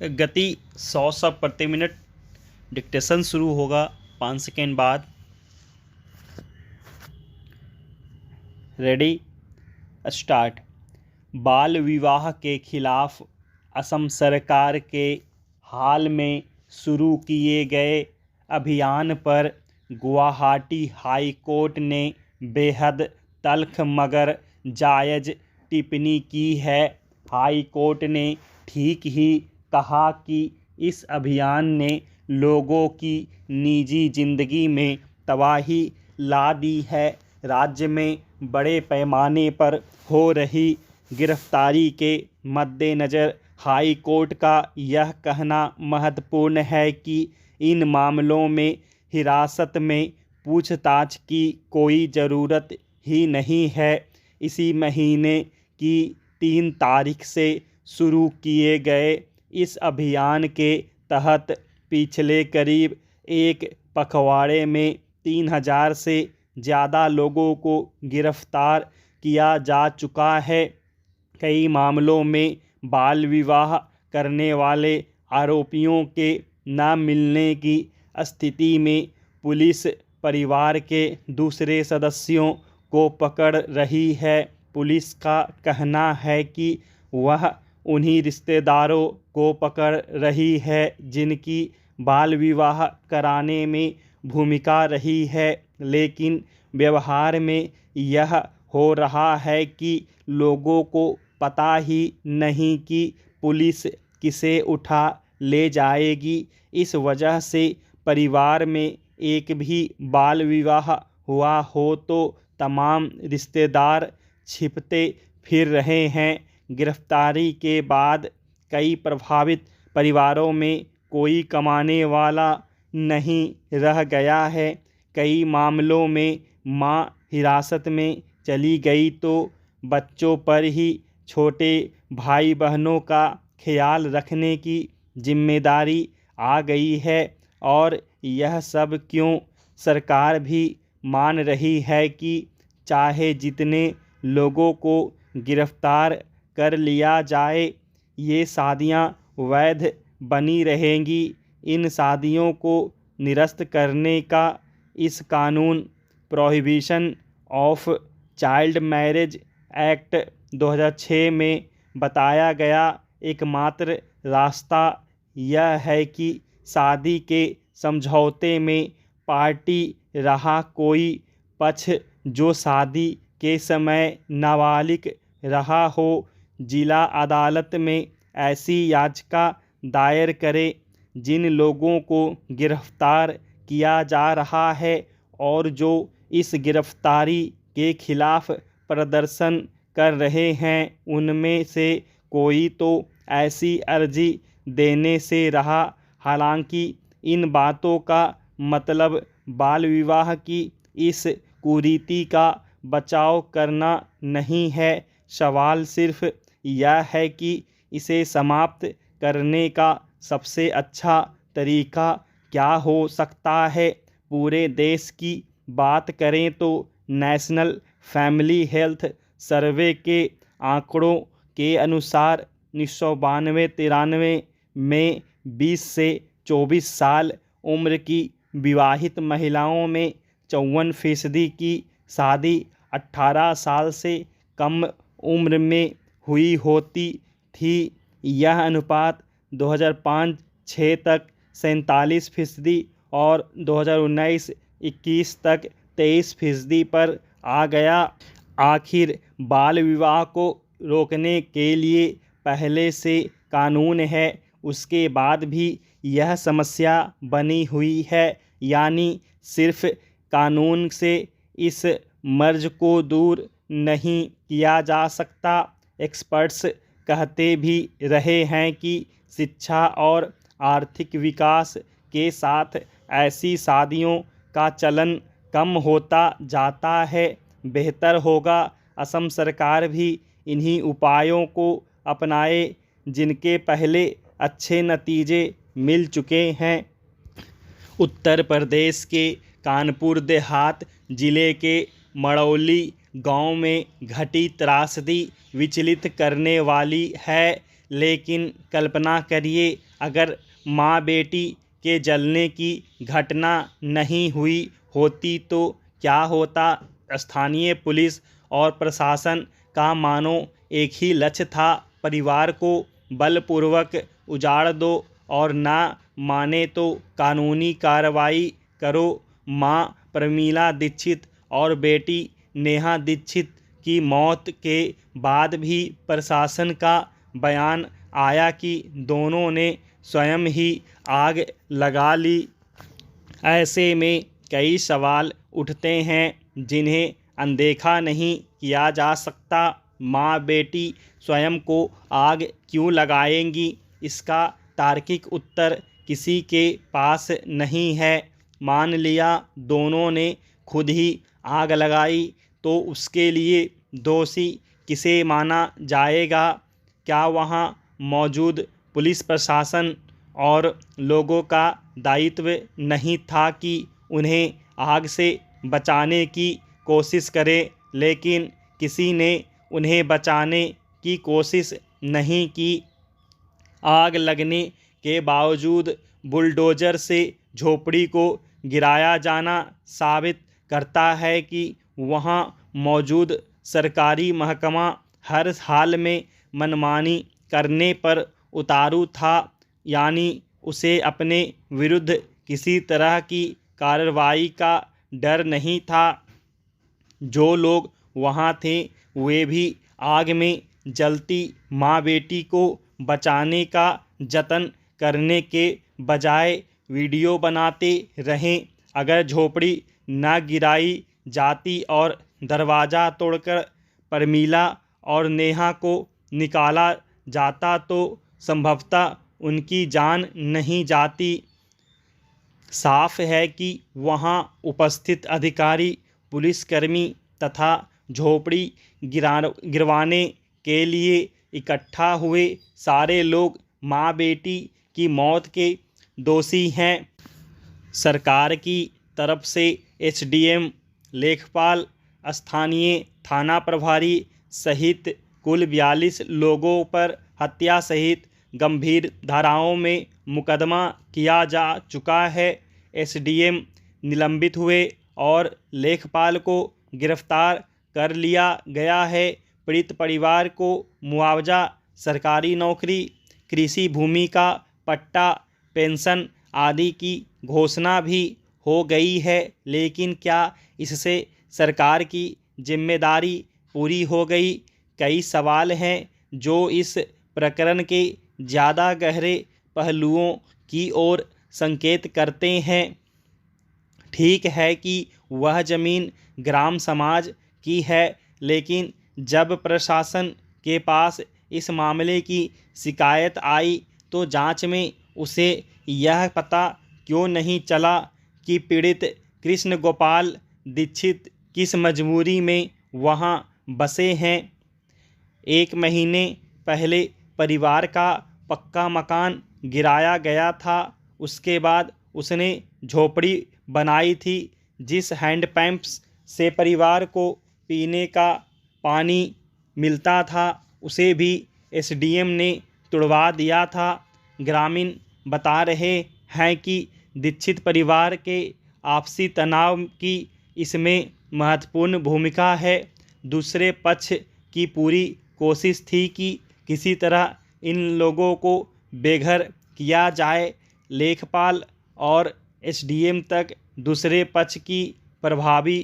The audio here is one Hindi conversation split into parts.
गति 100 शब्द प्रति मिनट। डिक्टेशन शुरू होगा 5 सेकेंड बाद। Ready, start. बाल विवाह के खिलाफ असम सरकार के हाल में शुरू किए गए अभियान पर गुवाहाटी हाई कोर्ट ने बेहद तल्ख मगर जायज़ टिप्पणी की है। हाई कोर्ट ने ठीक ही कहा कि इस अभियान ने लोगों की निजी ज़िंदगी में तबाही ला दी है। राज्य में बड़े पैमाने पर हो रही गिरफ्तारी के मद्देनज़र हाई कोर्ट का यह कहना महत्वपूर्ण है कि इन मामलों में हिरासत में पूछताछ की कोई ज़रूरत ही नहीं है। इसी महीने की 3 तारीख से शुरू किए गए इस अभियान के तहत पिछले करीब एक पखवाड़े में 3000 से ज़्यादा लोगों को गिरफ्तार किया जा चुका है। कई मामलों में बाल विवाह करने वाले आरोपियों के न मिलने की स्थिति में पुलिस परिवार के दूसरे सदस्यों को पकड़ रही है। पुलिस का कहना है कि वह उन्हीं रिश्तेदारों को पकड़ रही है जिनकी बाल विवाह कराने में भूमिका रही है, लेकिन व्यवहार में यह हो रहा है कि लोगों को पता ही नहीं कि पुलिस किसे उठा ले जाएगी। इस वजह से परिवार में एक भी बाल विवाह हुआ हो तो तमाम रिश्तेदार छिपते फिर रहे हैं। गिरफ्तारी के बाद कई प्रभावित परिवारों में कोई कमाने वाला नहीं रह गया है। कई मामलों में मां हिरासत में चली गई तो बच्चों पर ही छोटे भाई बहनों का ख्याल रखने की जिम्मेदारी आ गई है। और यह सब क्यों? सरकार भी मान रही है कि चाहे जितने लोगों को गिरफ्तार कर लिया जाए, ये शादियां वैध बनी रहेंगी। इन शादियों को निरस्त करने का इस कानून prohibition of child marriage act 2006 में बताया गया एकमात्र रास्ता यह है कि शादी के समझौते में पार्टी रहा कोई पक्ष जो शादी के समय नाबालिग रहा हो, जिला अदालत में ऐसी याचिका दायर करे। जिन लोगों को गिरफ्तार किया जा रहा है और जो इस गिरफ्तारी के खिलाफ प्रदर्शन कर रहे हैं, उनमें से कोई तो ऐसी अर्जी देने से रहा। हालांकि इन बातों का मतलब बाल विवाह की इस कुरीति का बचाव करना नहीं है। सवाल सिर्फ यह है कि इसे समाप्त करने का सबसे अच्छा तरीका क्या हो सकता है। पूरे देश की बात करें तो नेशनल फैमिली हेल्थ सर्वे के आंकड़ों के अनुसार 1992-93 में 20 से 24 साल उम्र की विवाहित महिलाओं में 54% की शादी 18 साल से कम उम्र में हुई होती थी। यह अनुपात 2005-06 तक 47% और 2019-21 तक 23% पर आ गया। आखिर बाल विवाह को रोकने के लिए पहले से कानून है, उसके बाद भी यह समस्या बनी हुई है। यानी सिर्फ कानून से इस मर्ज को दूर नहीं किया जा सकता। एक्सपर्ट्स कहते भी रहे हैं कि शिक्षा और आर्थिक विकास के साथ ऐसी शादियों का चलन कम होता जाता है। बेहतर होगा असम सरकार भी इन्हीं उपायों को अपनाए जिनके पहले अच्छे नतीजे मिल चुके हैं। उत्तर प्रदेश के कानपुर देहात जिले के मड़ौली गांव में घटी त्रासदी विचलित करने वाली है। लेकिन कल्पना करिए, अगर माँ बेटी के जलने की घटना नहीं हुई होती तो क्या होता। स्थानीय पुलिस और प्रशासन का मानो एक ही लक्ष्य था, परिवार को बलपूर्वक उजाड़ दो और ना माने तो कानूनी कार्रवाई करो। मां प्रमीला दीक्षित और बेटी नेहा दीक्षित की मौत के बाद भी प्रशासन का बयान आया कि दोनों ने स्वयं ही आग लगा ली। ऐसे में कई सवाल उठते हैं जिन्हें अनदेखा नहीं किया जा सकता। माँ बेटी स्वयं को आग क्यों लगाएंगी, इसका तार्किक उत्तर किसी के पास नहीं है। मान लिया दोनों ने खुद ही आग लगाई तो उसके लिए दोषी किसे माना जाएगा। क्या वहाँ मौजूद पुलिस प्रशासन और लोगों का दायित्व नहीं था कि उन्हें आग से बचाने की कोशिश करें, लेकिन किसी ने उन्हें बचाने की कोशिश नहीं की। आग लगने के बावजूद बुलडोज़र से झोपड़ी को गिराया जाना साबित करता है कि वहां मौजूद सरकारी महकमा हर हाल में मनमानी करने पर उतारू था, यानी उसे अपने विरुद्ध किसी तरह की कार्रवाई का डर नहीं था। जो लोग वहां थे वे भी आग में जलती माँ बेटी को बचाने का जतन करने के बजाय वीडियो बनाते रहे। अगर झोपड़ी न गिराई जाती और दरवाज़ा तोड़कर प्रमीला और नेहा को निकाला जाता तो संभवतः उनकी जान नहीं जाती। साफ है कि वहां उपस्थित अधिकारी, पुलिसकर्मी तथा झोपड़ी गिरवाने के लिए इकट्ठा हुए सारे लोग माँ बेटी की मौत के दोषी हैं। सरकार की तरफ से एसडीएम, लेखपाल, स्थानीय थाना प्रभारी सहित कुल 42 लोगों पर हत्या सहित गंभीर धाराओं में मुकदमा किया जा चुका है। एसडीएम निलंबित हुए और लेखपाल को गिरफ्तार कर लिया गया है। पीड़ित परिवार को मुआवजा, सरकारी नौकरी, कृषि भूमि का पट्टा, पेंशन आदि की घोषणा भी हो गई है। लेकिन क्या इससे सरकार की जिम्मेदारी पूरी हो गई? कई सवाल हैं जो इस प्रकरण के ज़्यादा गहरे पहलुओं की ओर संकेत करते हैं। ठीक है कि वह ज़मीन ग्राम समाज की है, लेकिन जब प्रशासन के पास इस मामले की शिकायत आई तो जांच में उसे यह पता क्यों नहीं चला कि पीड़ित कृष्ण गोपाल दीक्षित किस मजबूरी में वहां बसे हैं। 1 महीने पहले परिवार का पक्का मकान गिराया गया था। उसके बाद उसने झोपड़ी बनाई थी। जिस हैंडपंप से परिवार को पीने का पानी मिलता था उसे भी एसडीएम ने तुड़वा दिया था। ग्रामीण बता रहे हैं कि दीक्षित परिवार के आपसी तनाव की इसमें महत्वपूर्ण भूमिका है। दूसरे पक्ष की पूरी कोशिश थी कि किसी तरह इन लोगों को बेघर किया जाए। लेखपाल और एसडीएम तक दूसरे पक्ष की प्रभावी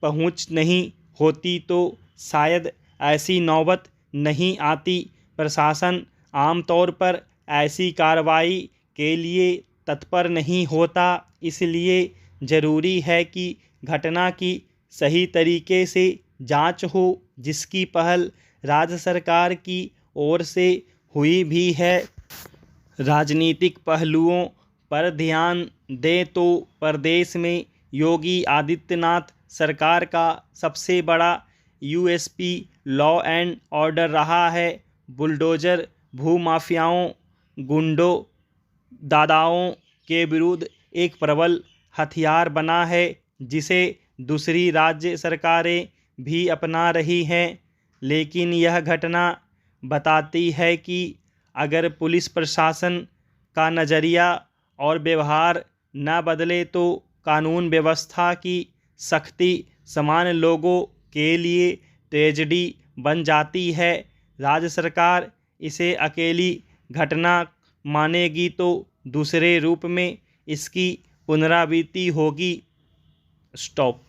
पहुंच नहीं होती तो शायद ऐसी नौबत नहीं आती। प्रशासन आमतौर पर ऐसी कार्रवाई के लिए तत्पर नहीं होता। इसलिए ज़रूरी है कि घटना की सही तरीके से जांच हो, जिसकी पहल राज्य सरकार की ओर से हुई भी है। राजनीतिक पहलुओं पर ध्यान दें तो प्रदेश में योगी आदित्यनाथ सरकार का सबसे बड़ा यूएसपी लॉ एंड ऑर्डर रहा है। बुलडोज़र भूमाफियाओं, गुंडों, दादाओं के विरुद्ध एक प्रबल हथियार बना है, जिसे दूसरी राज्य सरकारें भी अपना रही हैं। लेकिन यह घटना बताती है कि अगर पुलिस प्रशासन का नज़रिया और व्यवहार न बदले तो कानून व्यवस्था की सख्ती सामान्य लोगों के लिए ट्रेजेडी बन जाती है। राज्य सरकार इसे अकेली घटना मानेगी तो दूसरे रूप में इसकी पुनरावृत्ति होगी। स्टॉप।